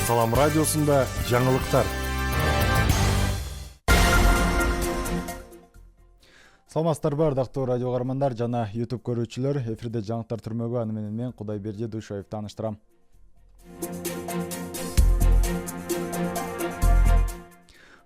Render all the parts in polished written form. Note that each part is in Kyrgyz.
Салам радиосунда жаңылыктар. Саламатсыздарбы, ардактуу радио каармандар жана YouTube көрүүчүлөр. Эфирде жаңылыктар түрмөгү аны менен мен Кудайберди Душаев тааныштырам.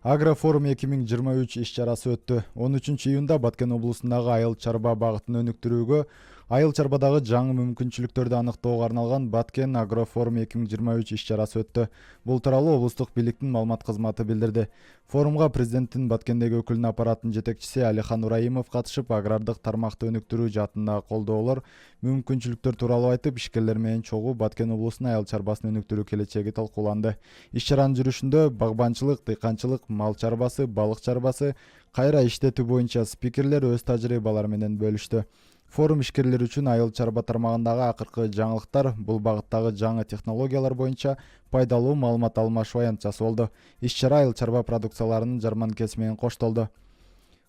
Агрофорум 2023 иш-чарасы өттү. 13 июнда Баткен облусундагы айыл чарба багытын өнүктүрүүгө, айыл чарбадагы жаңы мүмкүнчүлүктөрдү аныктоого арналган Баткен Агрофорум 2023 иш-чарасы өттү. Бул тууралуу облустук бийликтин маалымат кызматы билдирди. Форумга президенттин Баткендеги өкүлүнүн аппаратынын жетекчиси Алихан Ураимов катышып, агрардык тармакты өнүктүрүү жаатындагы колдоолор, мүмкүнчүлүктөр тууралуу айтып, ишкерлер менен чогуу Баткен облусунун айыл чарбасын өнүктүрүү келечеги талкууланды. Иш-чаранын жүрүшүндө багбанчылык, дыйканчылык, мал чарбасы, балык чарбасы, кайра иштетүү боюнча спикерлер өз тажрыйбалары менен бөлүштү. Форум ишкерлер үчүн айыл чарба тармагындагы акыркы жаңылыктар, бул багыттагы жаңы технологиялар боюнча пайдалуу маалымат алмашуу аянтчасы болду. Иш-чара айыл чарба продукцияларынын жарманкеси менен коштолду.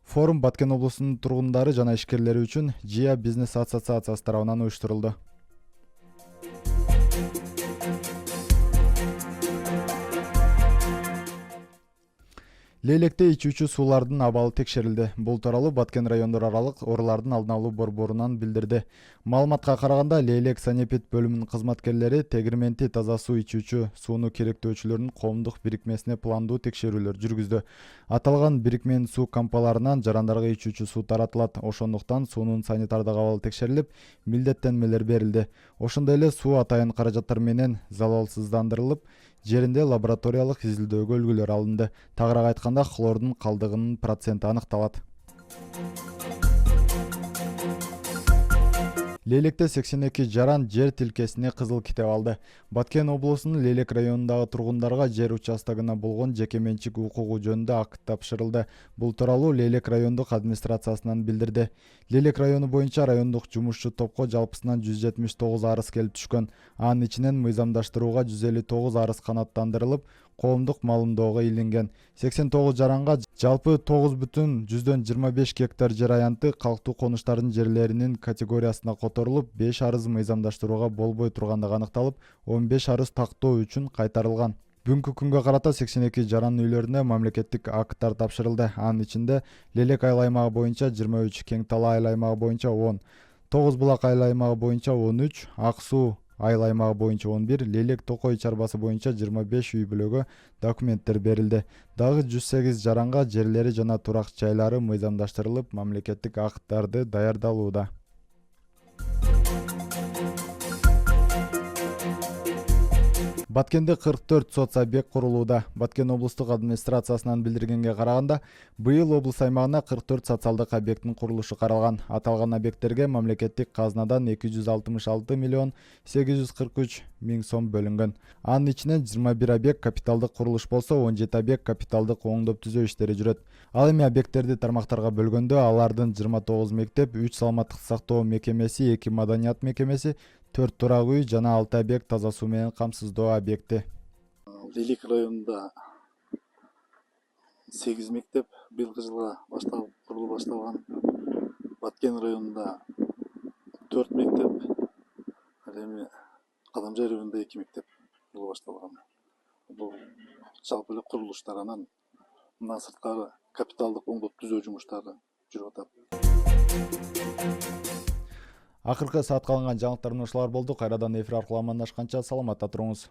Форум Баткен облусунун тургундары жана ишкерлери үчүн ЖИА бизнес ассоциациясы тарабынан уюштурулду. Лейлекте ичүүчү суулардын абалы текшерилди. Бул тууралуу Баткен райондор аралык оорулардын алдын алуу борборунан билдирди. Маалыматка караганда, Лейлек санэпид бөлүмүнүн кызматкерлери Тегирменти таза суу ичүүчү сууну керектөөчүлөрүнүн коомдук бирикмесине пландуу текшерүүлөр жүргүздү. Аталган бирикменин суу кампаларынан жарандарга ичүүчү суу таратылат. Ошондуктан суунун санитардык абалы текшерилип, милдеттенмелер берилди. Ошондой эле суу атайын каражаттар менен залалсыздандырылып, жеринде лабораториялык изилдөөгө үлгүлөр алынды. Тагыраак айтканда, хлордун калдыгынын проценти аныкталат. Лейлекте 82 жаран жер тилкесине кызыл китеп алды. Баткен облусунун Лейлек районундагы тургундарга жер участогуна болгон жеке менчик укугу жөнүндө акт тапшырылды. Бул тууралуу Лейлек райондук администрациясынан билдирди. Лейлек району боюнча райондук жумушчу топко жалпысынан 179 арыз келип түшкөн. Анын ичинен мыйзамдаштырууга 159 арыз канааттандырылып, коомдук маалымдоого илинген. 89 жаранга жалпы 9,25 гектар жер аянты калктуу конуштардын жерлеринин категориясына которулуп, 5 арыз мыйзамдаштырууга болбой тургандыгы аныкталып, 15 арыз тактоо үчүн кайтарылган. Бүгүнкү күнгө карата 82 жаран үйлөрүнө мамлекеттик акттар тапшырылды. Анын ичинде Лейлек айыл аймагы боюнча 23, Кең Талаа айыл аймагы боюнча 10, Тогуз Булак айыл аймагы боюнча 13, Ак Суу айыл аймагы боюнча 11, Лейлек Токой чарбасы боюнча 25 үй бүлөгө документтер берилди. Дагы 108 жаранга жерлери жана турак жайлары мыйзамдаштырылып, мамлекеттик акттарды даярдалууда. Баткенде 44 соц объект курулууда. Баткен облустук администрациясынан билдиргенге караганда, быйыл облус аймагына 44 социалдык объекттин курулушу каралган. Аталган объекттерге мамлекеттик казнадан 266 миллион 843 миң сом бөлүнгөн. Анын ичинен 21 объект капиталдык курулуш болсо, 17 объект капиталдык оңдоп түзөө иштери жүрөт. Ал эми объекттерди тармактарга бөлгөндө, алардын 29 мектеп, 3 саламаттык сактоо мекемеси, 2 маданият мекемеси, 4 турак үй жана 6 объект таза суу менен камсыздоо объекти. Лейлек районунда 8 мектеп быйылкы жылга курулуу башталган. Баткен районунда 4 мектеп, ал эми Кадамжай районунда 2 мектеп курулуу башталган. Бул жалпы эле курулуштар, анан мындан сырткары капиталдык оңдоп түзөө жумуштары жүрүп атат. Акыркы саатка алынган жаңылыктар ушулар болду. Кайрадан эфир аркылуу амандашканча саламатта туруңуз.